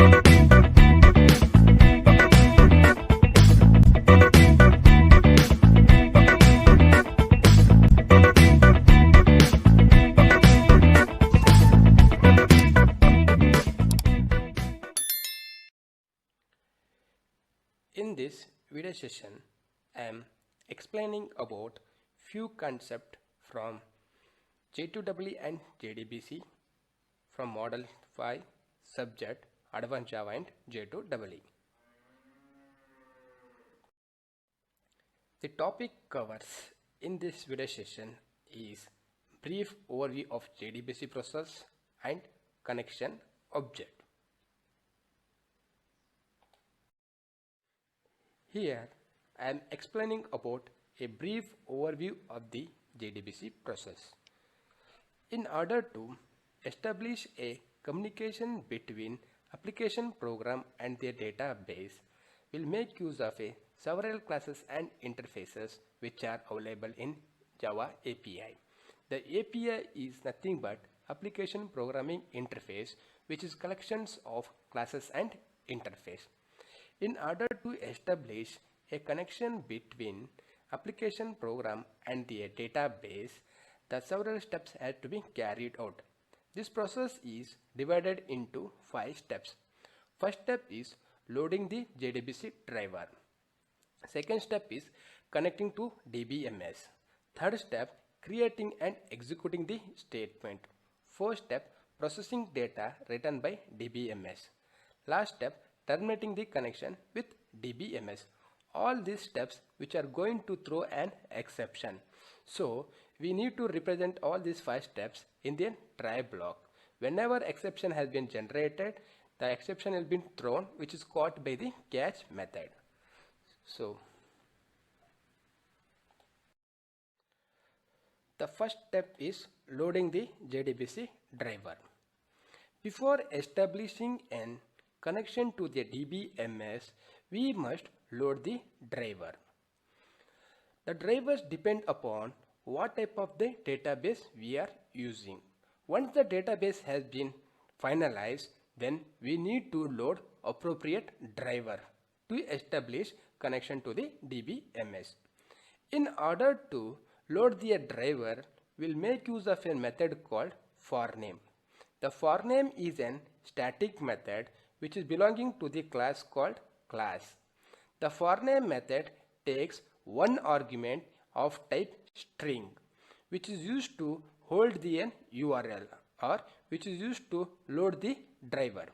In this video session, I am explaining about few concepts from J2EE and JDBC from Model 5 subject Advanced Java and J2EE. The topic covers in this video session is brief overview of JDBC process and connection object. Here I am explaining about a brief overview of the JDBC process. In order to establish a communication between application program and their database, we'll make use of several classes and interfaces which are available in Java API. The API is nothing but application programming interface, which is collections of classes and interface. In order to establish a connection between application program and the database, the several steps have to be carried out. This process is divided into 5 steps. First step is loading the JDBC driver. Second step is connecting to DBMS. Third step, creating and executing the statement. Fourth step, processing data written by DBMS. Last step, terminating the connection with DBMS. All these steps which are going to throw an exception. So we need to represent all these 5 steps in the try block. Whenever exception has been generated, the exception will be thrown, which is caught by the catch method. So the first step is loading the JDBC driver. Before establishing an connection to the DBMS, we must load the driver. The drivers depend upon what type of the database we are using. Once the database has been finalized, then we need to load appropriate driver to establish connection to the DBMS. In order to load the driver, we'll make use of a method called forName. The forName is an static method which is belonging to the class called class. The forName method takes one argument of type string, which is used to hold the URL or which is used to load the driver.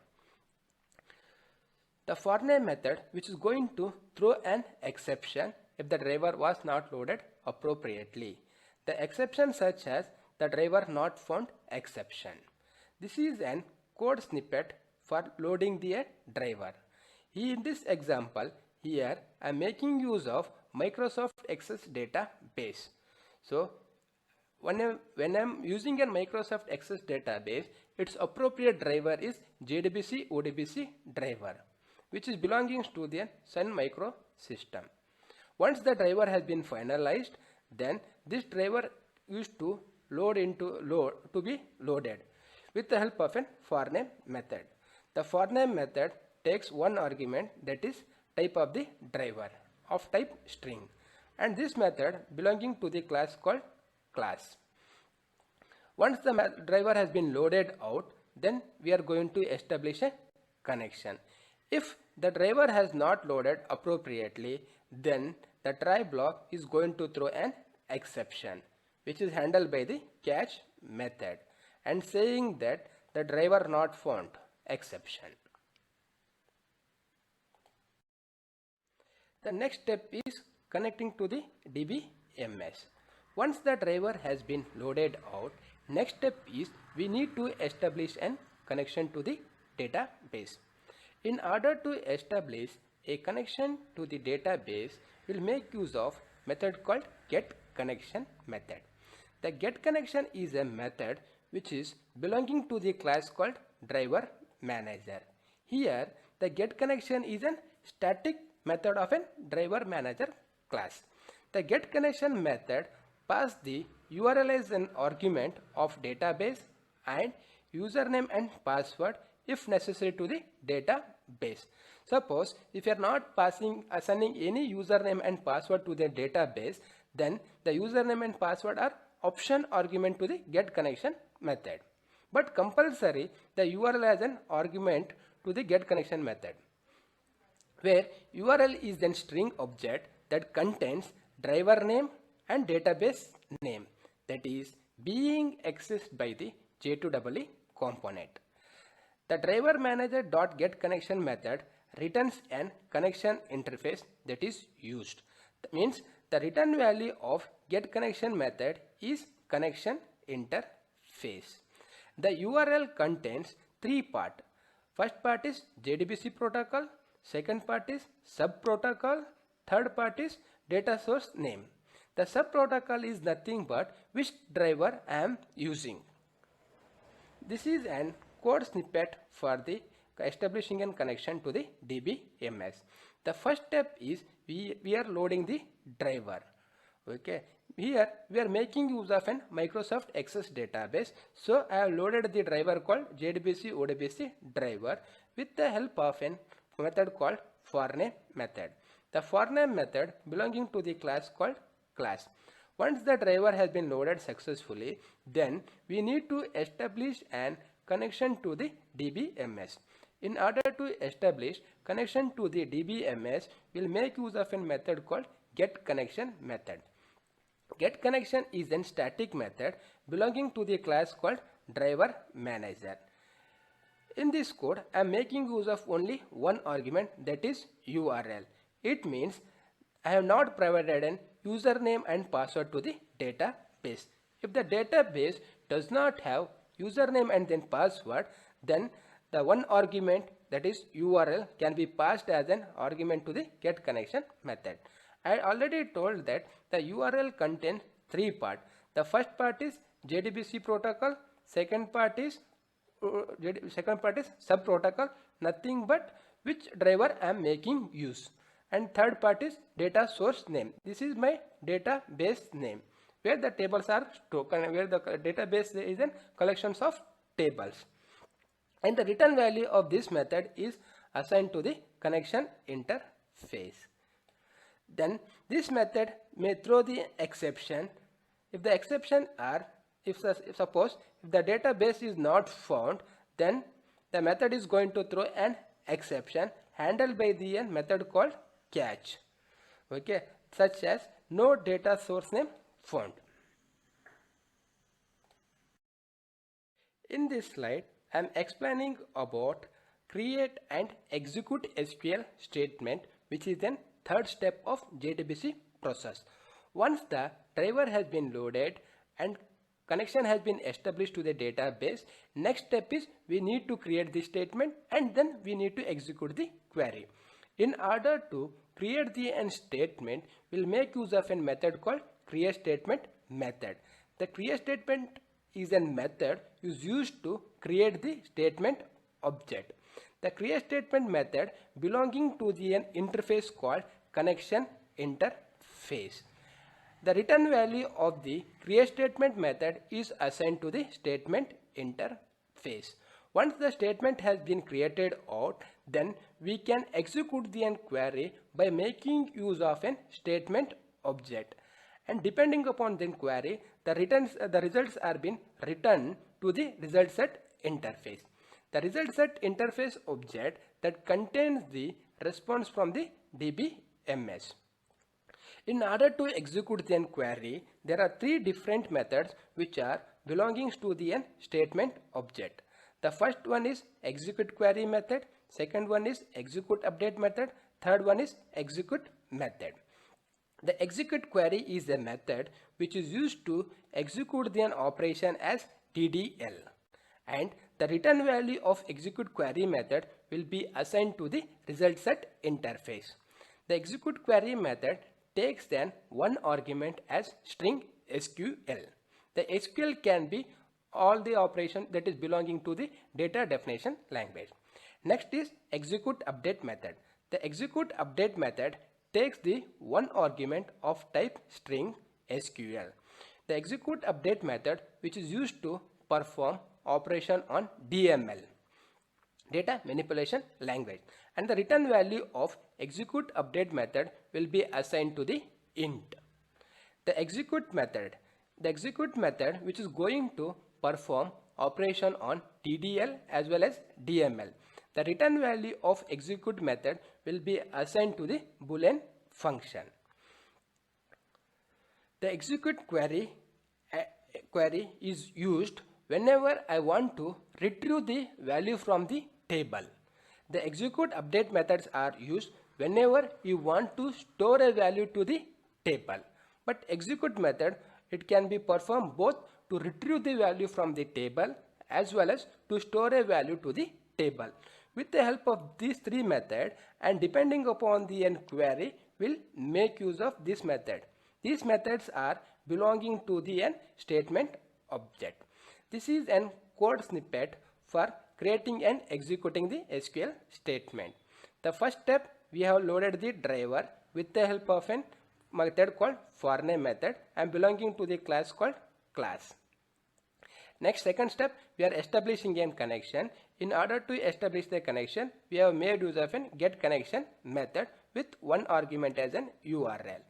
The forName method which is going to throw an exception if the driver was not loaded appropriately. The exception such as the driver not found exception. This is an code snippet for loading the driver. In this example, here I am making use of Microsoft Access database. So when I am using a Microsoft Access database, its appropriate driver is JDBC ODBC driver, which is belonging to the Sun Micro system. Once the driver has been finalized, then this driver used to be loaded with the help of a forName method. The forName method takes one argument, that is type of the driver of type string, and this method belonging to the class called class. Once the driver has been loaded out, then we are going to establish a connection. If the driver has not loaded appropriately, then the try block is going to throw an exception, which is handled by the catch method and saying that the driver not found exception. The next step is connecting to the DBMS. Once the driver has been loaded out, next step is we need to establish an connection to the database. In order to establish a connection to the database, we'll make use of method called getConnection method. The getConnection is a method which is belonging to the class called driver manager. Here the getConnection is a static method of a driver manager class. The getConnection method pass the URL as an argument of database and username and password if necessary to the database. Suppose if you are not assigning any username and password to the database, then the username and password are option argument to the get connection method. But compulsory the URL as an argument to the get connection method, where URL is then string object that contains driver name and database name that is being accessed by the J2EE component. The driver manager dot get connection method returns an connection interface that is used. That means the return value of get connection method is connection interface. The URL contains three parts. First part is JDBC protocol, second part is sub protocol, third part is data source name. The sub protocol is nothing but which driver I am using. This is an code snippet for the establishing a connection to the DBMS. The first step is we are loading the driver. Okay, here we are making use of an Microsoft Access database. So I have loaded the driver called JDBC ODBC driver with the help of a method called forName method. The forName method belonging to the class called class. Once the driver has been loaded successfully, then we need to establish an connection to the DBMS. In order to establish connection to the DBMS, we'll make use of a method called getConnection method. GetConnection is a static method belonging to the class called driver manager. In this code, I am making use of only one argument, that is URL. It means I have not provided an username and password to the database. If the database does not have username and then password, then the one argument, that is URL, can be passed as an argument to the getConnection method. I already told that the URL contains three parts. The first part is JDBC protocol, second part is sub protocol, nothing but which driver I am making use, and third part is data source name. This is my database name, where the tables are stored, where the database is in collections of tables, and the return value of this method is assigned to the connection interface. Then this method may throw the exception. If the exception are, if suppose if the database is not found, then the method is going to throw an exception handled by the method called catch. Okay, such as no data source name found. In this slide, I am explaining about create and execute SQL statement, which is the third step of JDBC process. Once the driver has been loaded and connection has been established to the database, next step is we need to create the statement and then we need to execute the query. In order to create the end statement, we'll make use of a method called create statement method. The create statement is a method used to create the statement object. The create statement method belonging to the interface called connection interface. The return value of the create statement method is assigned to the statement interface. Once the statement has been created out, then we can execute the query by making use of a statement object. And depending upon the query, the results are being returned to the result set interface. The result set interface object that contains the response from the DBMS. In order to execute the query, there are three different methods which are belonging to the statement object. The first one is execute query method, second one is execute update method, third one is execute method. The execute query is a method which is used to execute the operation as DDL, and the return value of execute query method will be assigned to the result set interface. The execute query method takes then one argument as string SQL. The SQL can be all the operation that is belonging to the data definition language. Next is execute update method. The execute update method takes the one argument of type string SQL. The execute update method which is used to perform operation on DML. data manipulation language, and the return value of execute update method will be assigned to the int. The execute method which is going to perform operation on TDL as well as DML. The return value of execute method will be assigned to the Boolean function. The execute query is used whenever I want to retrieve the value from the table. The execute update methods are used whenever you want to store a value to the table. But execute method, it can be performed both to retrieve the value from the table as well as to store a value to the table. With the help of these three methods, and depending upon the end query, will make use of this method. These methods are belonging to the end statement object. This is an code snippet for creating and executing the SQL statement. The first step, we have loaded the driver with the help of an method called forName method and belonging to the class called class. Next, second step, we are establishing a connection. In order to establish the connection, we have made use of an getConnection method with one argument as an URL.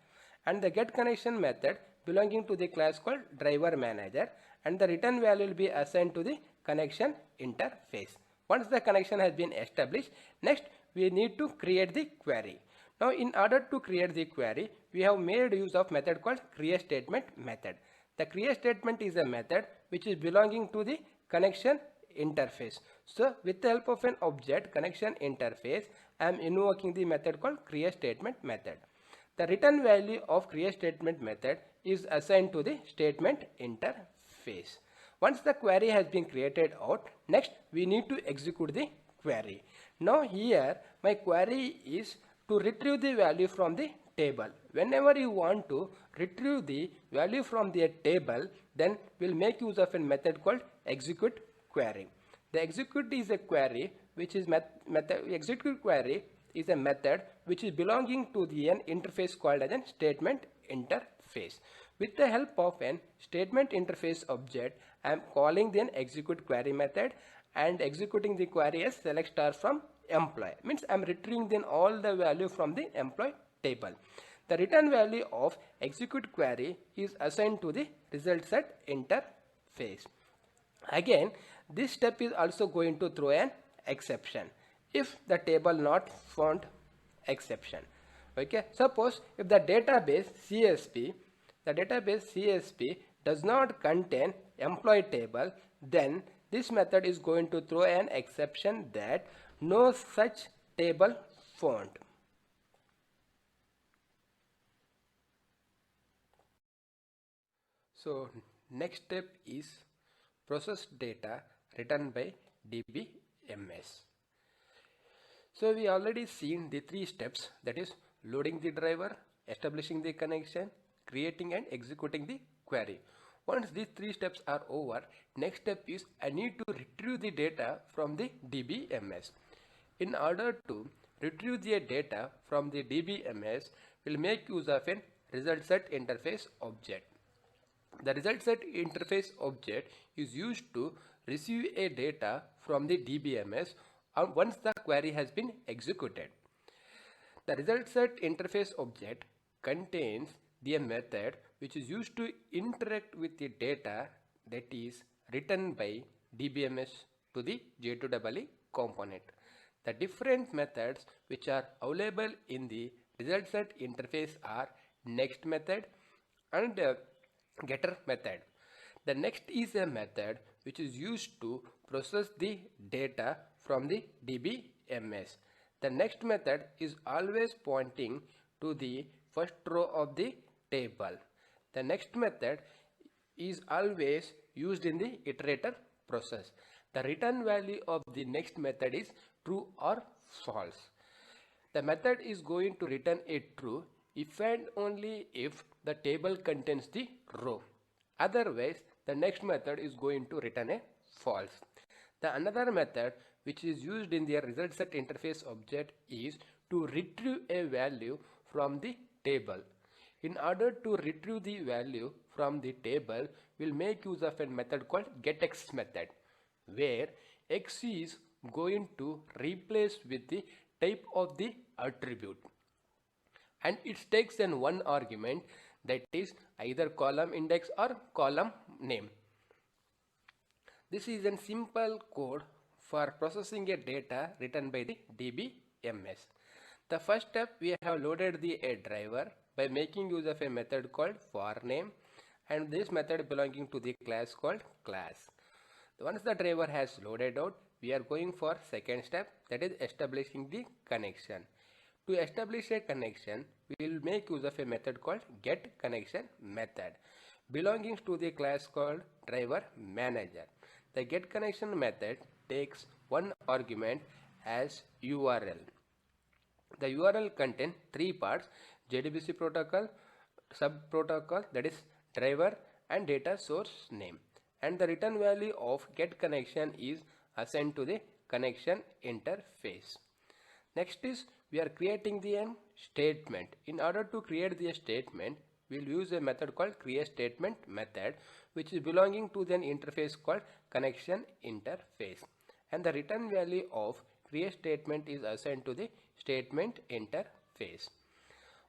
And the getConnection method belonging to the class called driver manager, and the return value will be assigned to the connection interface. Once the connection has been established, next we need to create the query. Now in order to create the query, we have made use of method called createStatement method. The createStatement is a method which is belonging to the connection interface. So with the help of an object connection interface, I am invoking the method called createStatement method. The return value of createStatement method is assigned to the statement interface. Once the query has been created out, next we need to execute the query. Now here my query is to retrieve the value from the table. Whenever you want to retrieve the value from the table, then we'll make use of a method called execute query. The execute is a query which is execute query is a method which is belonging to the an interface called as a statement interface. With the help of an statement interface object, I am calling the execute query method and executing the query as select star from employee. Means I am retrieving then all the value from the employee table. The return value of execute query is assigned to the result set interface. Again, this step is also going to throw an exception if the table not found exception. Okay, suppose if the database CSP does not contain employee table, then this method is going to throw an exception that no such table found. So next step is process data written by DBMS. So we already seen the three steps, that is loading the driver, establishing the connection, creating and executing the query. Once these three steps are over, next step is I need to retrieve the data from the DBMS. In order to retrieve the data from the DBMS, we'll make use of a result set interface object. The result set interface object is used to receive a data from the DBMS once the query has been executed. The result set interface object contains the method which is used to interact with the data that is written by DBMS to the J2EE component. The different methods which are available in the result set interface are next method and getter method. The next is a method which is used to process the data from the DBMS. The next method is always pointing to the first row of the table. The next method is always used in the iterator process. The return value of the next method is true or false. The method is going to return a true if and only if the table contains the row. Otherwise, the next method is going to return a false. The another method which is used in the result set interface object is to retrieve a value from the table. In order to retrieve the value from the table, we'll make use of a method called getX method, where X is going to replace with the type of the attribute, and it takes an one argument, that is either column index or column name. This is a simple code for processing a data written by the DBMS. The first step, we have loaded the a driver by making use of a method called forName, and this method belonging to the class called class. Once the driver has loaded out, we are going for second step, that is establishing the connection. To establish a connection, we will make use of a method called getConnection method belonging to the class called driver manager. The getConnection method takes one argument as URL. The URL contains three parts: JDBC protocol, sub protocol, that is driver, and data source name. And the return value of getConnection is assigned to the connection interface. Next is, we are creating the statement. In order to create the statement, we will use a method called createStatement method, which is belonging to the interface called connection interface. And the return value of createStatement is assigned to the statement interface.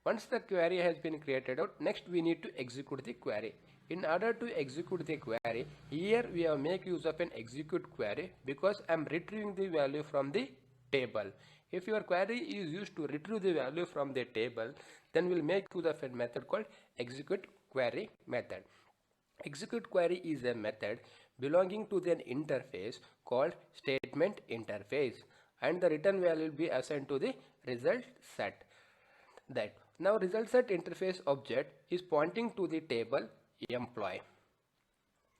Once the query has been created out, next we need to execute the query. In order to execute the query, here we have make use of an execute query because I am retrieving the value from the table. If your query is used to retrieve the value from the table, then we'll make use of a method called execute query method. Execute query is a method belonging to the interface called statement interface, and the return value will be assigned to the result set. That now result set interface object is pointing to the table employee.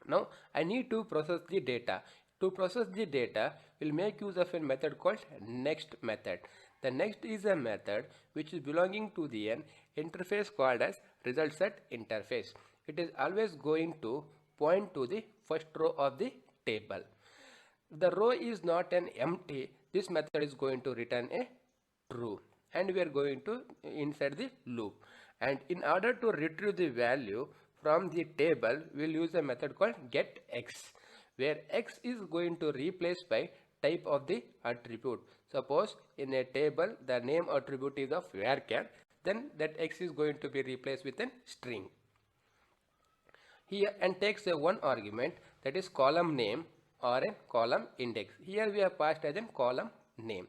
Now I need to process the data. To process the data, we'll make use of a method called next method. The next is a method which is belonging to the interface called as result set interface. It is always going to point to the first row of the table. If the row is not an empty, this method is going to return a true, and we are going to insert the loop. And in order to retrieve the value from the table, we'll use a method called getX, where X is going to replace by type of the attribute. Suppose in a table the name attribute is of varchar, then that X is going to be replaced with a string here, and takes a one argument, that is column name or a column index. Here we have passed as a column name,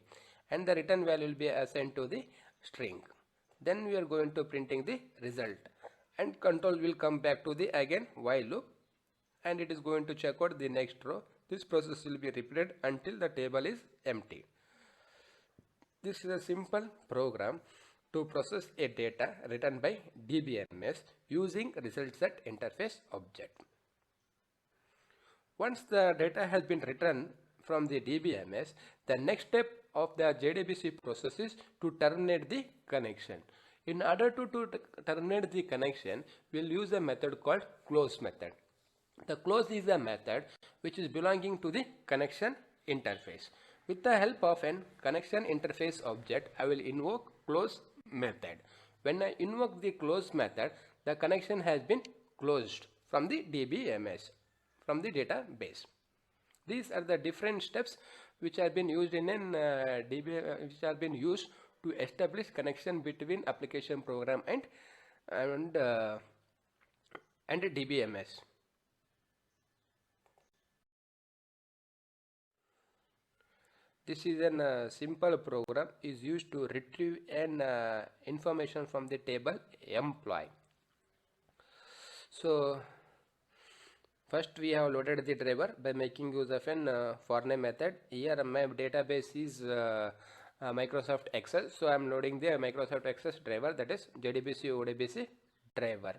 and the return value will be assigned to the string. Then we are going to printing the result, and control will come back to the again while loop, and it is going to check out the next row. This process will be repeated until the table is empty. This is a simple program to process a data written by DBMS using result set interface object. Once the data has been written from the DBMS, the next step of the JDBC process is to terminate the connection. In order to terminate the connection, we will use a method called close method. The close is a method which is belonging to the connection interface. With the help of an connection interface object, I will invoke close method. When I invoke the close method, the connection has been closed from the DBMS, from the database. These are the different steps which have been used in an which have been used to establish connection between application program and DBMS. This is a simple program is used to retrieve an information from the table employee. So first we have loaded the driver by making use of an forName method. Here my database is Microsoft Excel, so I am loading the Microsoft Excel driver, that is JDBC ODBC driver.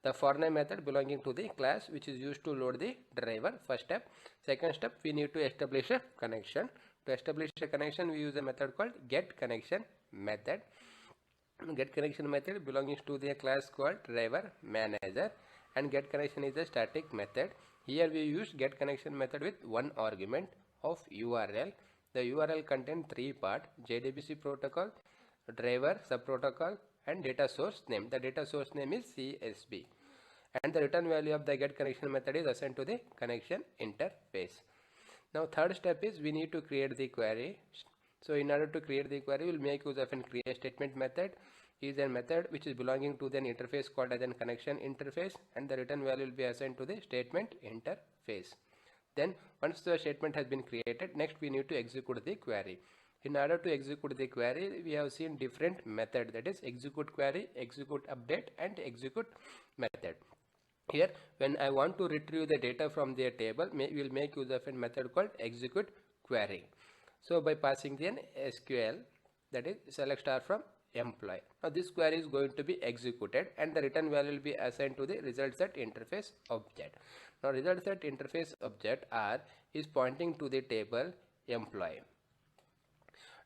The forName method belonging to the class which is used to load the driver. First step. Second step, we need to establish a connection. To establish a connection, we use a method called getConnection method. GetConnection method belongs to the class called driver manager, and getConnection is a static method. Here we use getConnection method with one argument of URL. The URL contains three parts: JDBC protocol, driver, subprotocol, and data source name. The data source name is CSV, and the return value of the getConnection method is assigned to the connection interface. Now third step is we need to create the query. So in order to create the query, we'll make use of an create statement method. Is a method which is belonging to the interface called as an connection interface, and the return value will be assigned to the statement interface. Then once the statement has been created, next we need to execute the query. In order to execute the query, we have seen different method, that is execute query, execute update, and execute method. Here when I want to retrieve the data from their table, we will make use of a method called execute query. So by passing the SQL, that is select star from employee. Now this query is going to be executed and the return value will be assigned to the result set interface object. Now result set interface object R is pointing to the table employee.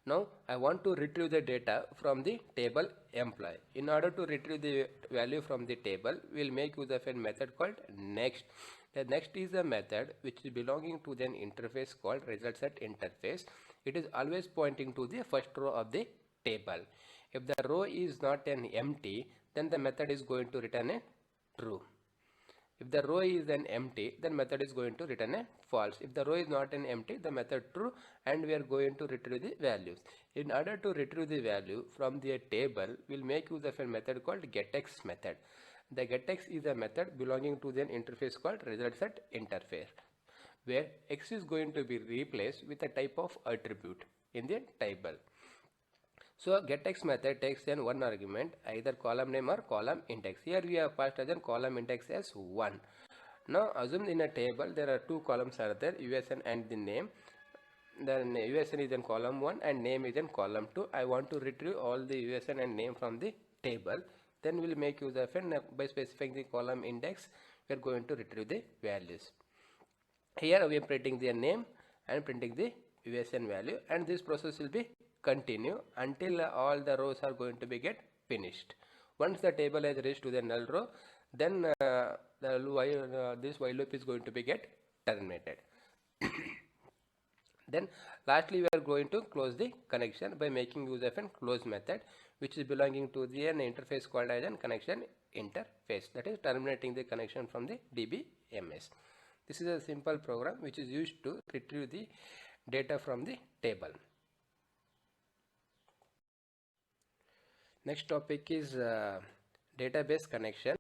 Now I want to retrieve the data from the table employee. In order to retrieve the value from the table, we will make use of a method called next. The next is a method which is belonging to an interface called result set interface. It is always pointing to the first row of the table. If the row is not an empty, then the method is going to return a true. If the row is an empty, then method is going to return a false. If the row is not an empty, the method true, and we are going to retrieve the values. In order to retrieve the value from the table, we'll make use of a method called getX method. The getX is a method belonging to an interface called result set interface, where X is going to be replaced with a type of attribute in the table. So getX method takes in one argument, either column name or column index. Here we have passed as a column index as 1. Now assume in a table there are two columns are there, USN and the name. Then USN is in column 1 and name is in column 2. I want to retrieve all the USN and name from the table. Then we'll make use of it by specifying the column index. We are going to retrieve the values. Here we are printing the name and printing the USN value, and this process will be continue until all the rows are going to be get finished. Once the table has reached to the null row, then this while loop is going to be get terminated. Then lastly we are going to close the connection by making use of a close method which is belonging to the interface called as an connection interface, that is terminating the connection from the DBMS. This is a simple program which is used to retrieve the data from the table. Next topic is database connection.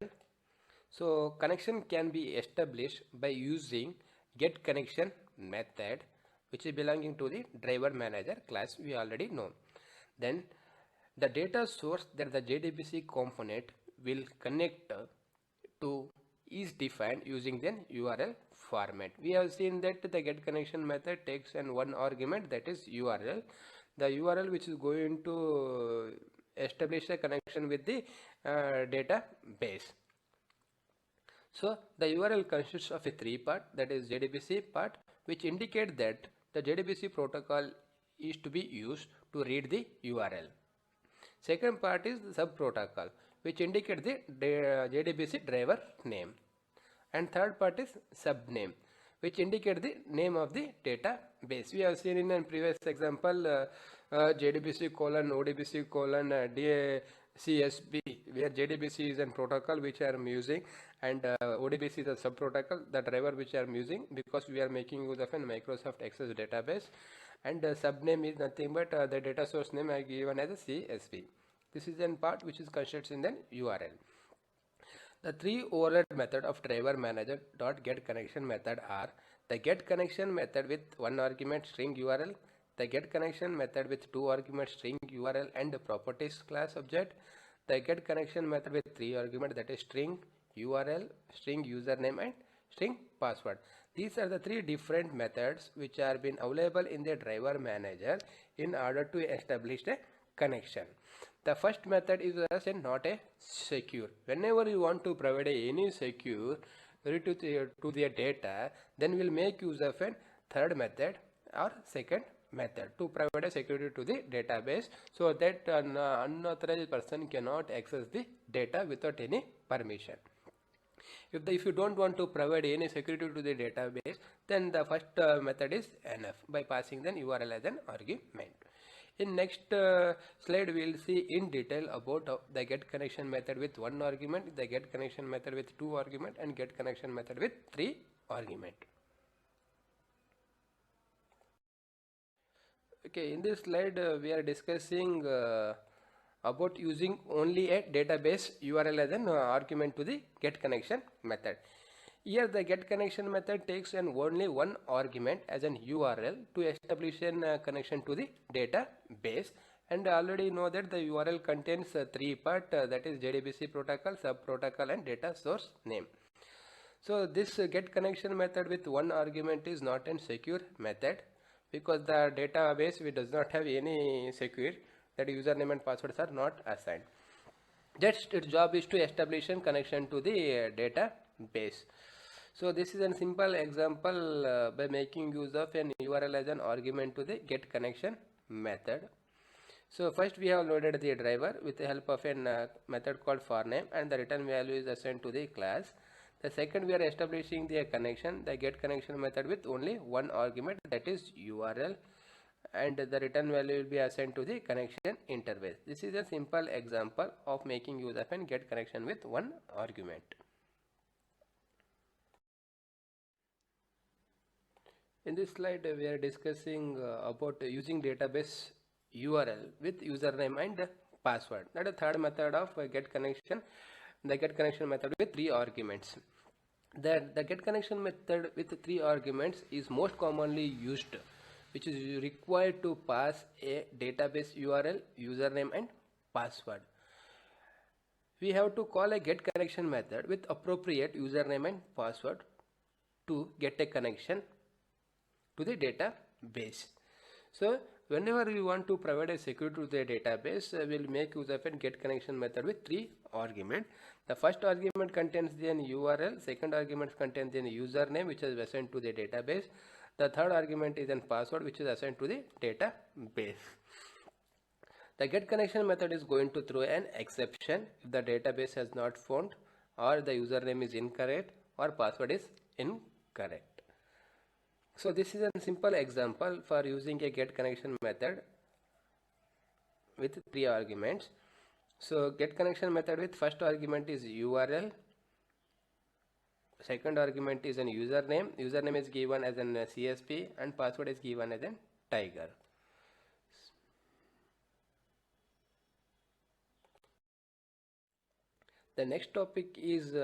So connection can be established by using get connection method, which is belonging to the driver manager class, we already know. Then the data source that the JDBC component will connect to is defined using the URL format. We have seen that the get connection method takes an one argument, that is URL. The URL which is going to establish a connection with the database. So the URL consists of a three part, that is JDBC part, which indicate that the JDBC protocol is to be used to read the URL. Second part is the sub protocol, which indicate the JDBC driver name. And third part is subname, which indicate the name of the database. We have seen in a previous example JDBC colon ODBC colon DCSB, where JDBC is a protocol which I am using and ODBC is a sub protocol, the driver which I am using, because we are making use of a Microsoft Access database, and subname is nothing but the data source name I given as a CSV. This is one part which is considered in the URL. The three overload method of driver manager dot get connection method are the get connection method with one argument string URL, the get connection method with two arguments string URL and the properties class object, the get connection method with three arguments, that is string URL, string username and string password. These are the three different methods which are been available in the driver manager in order to establish a connection. The first method is not a secure. Whenever you want to provide any secure to their data, then we'll make use of a third method or second method to provide a security to the database, so that an unauthorized person cannot access the data without any permission. If you don't want to provide any security to the database, then the first method is enough by passing the URL as an argument. In next slide we will see in detail about the get connection method with one argument, the get connection method with two argument and get connection method with three argument. Okay, in this slide we are discussing about using only a database URL as an argument to the get connection method. Here the get connection method takes only one argument as an URL to establish a connection to the database, and already know that the URL contains three parts, that is JDBC protocol, sub protocol and data source name. So this get connection method with one argument is not a secure method, because the database does not have any secure, that username and passwords are not assigned. Just its job is to establish a connection to the database. So this is a simple example by making use of an URL as an argument to the get connection method. So first we have loaded the driver with the help of a method called forName, and the return value is assigned to the class. The second, we are establishing the connection, the get connection method with only one argument, that is URL, and the return value will be assigned to the connection interface. This is a simple example of making use of an get connection with one argument. In this slide we are discussing about using database URL with username and password. That is the third method of get connection. The get connection method with three arguments. The get connection method with three arguments is most commonly used, which is required to pass a database URL, username and password. We have to call a get connection method with appropriate username and password to get a connection to the database. So whenever we want to provide a security to the database, we'll make use of a get connection method with three arguments. The first argument contains the URL, second argument contains the username which is assigned to the database, the third argument is a password which is assigned to the database. The get connection method is going to throw an exception if the database has not found, or the username is incorrect, or password is incorrect. So this is a simple example for using a get connection method with three arguments. So get connection method with first argument is URL, second argument is an username, username is given as an CSP and password is given as an tiger. The next topic is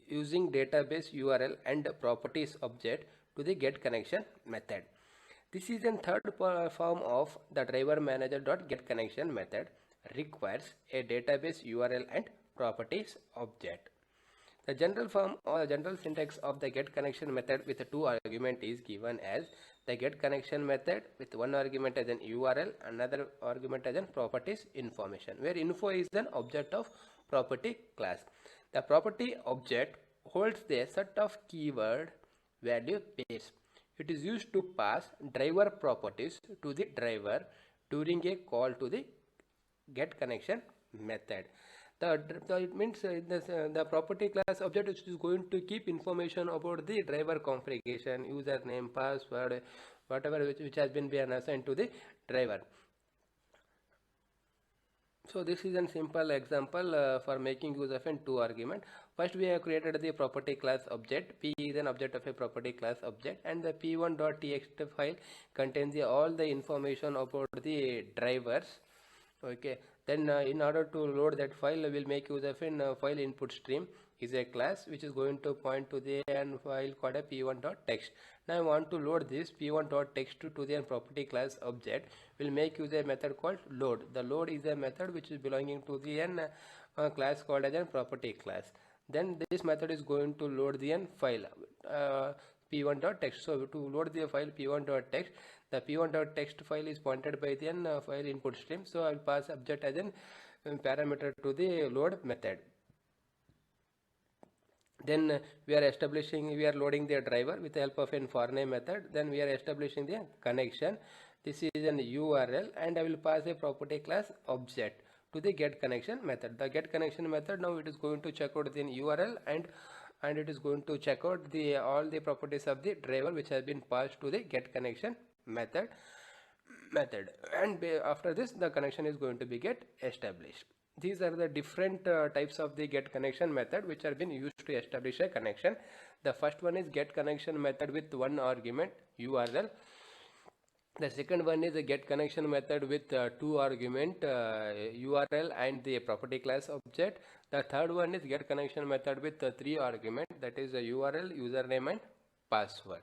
using database URL and properties object to the get connection method. This is a third form of the driver manager.getConnection method, requires a database URL and properties object. The general form or general syntax of the get connection method with two argument is given as the get connection method with one argument as an URL, another argument as an properties information, where info is an object of property class. The property object holds the set of keyword value pairs. It is used to pass driver properties to the driver during a call to the get connection method. It means the property class object which is going to keep information about the driver configuration, username, password, whatever which has been assigned to the driver. So this is a simple example for making use of a two argument. First we have created the property class object. P is an object of a property class object, and the p1.txt file contains all the information about the drivers. Okay, then in order to load that file, we'll make use of a file input stream is a class which is going to point to the file called a p1.txt. Now I want to load this p1.txt to the property class object. We'll make use of a method called load. The load is a method which is belonging to the class called as a property class. Then this method is going to load the file p1.txt. So to load the file p1.txt, the p1.txt file is pointed by the file input stream. So I will pass object as an parameter to the load method. Then we are loading the driver with the help of a forName method. Then we are establishing the connection. This is an URL, and I will pass a property class object to the get connection method. The get connection method, now it is going to check out the URL and it is going to check out all the properties of the driver which has been passed to the get connection method, and after this the connection is going to be get established. These are the different types of the get connection method which are been used to establish a connection. The first one is get connection method with one argument URL. The second one is a get connection method with two argument URL and the property class object. The third one is get connection method with three argument, that is a URL, username and password.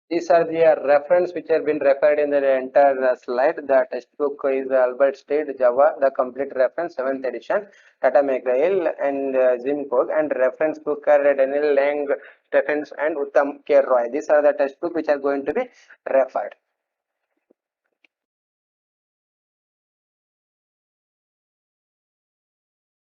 These are the reference which have been referred in the entire slide. The textbook is Albert Stead Java, the complete reference, 7th edition, Tata McGrail and Jim Cook, and reference book are Daniel Lang, Stephens and Uttam K. Roy. These are the textbook which are going to be referred.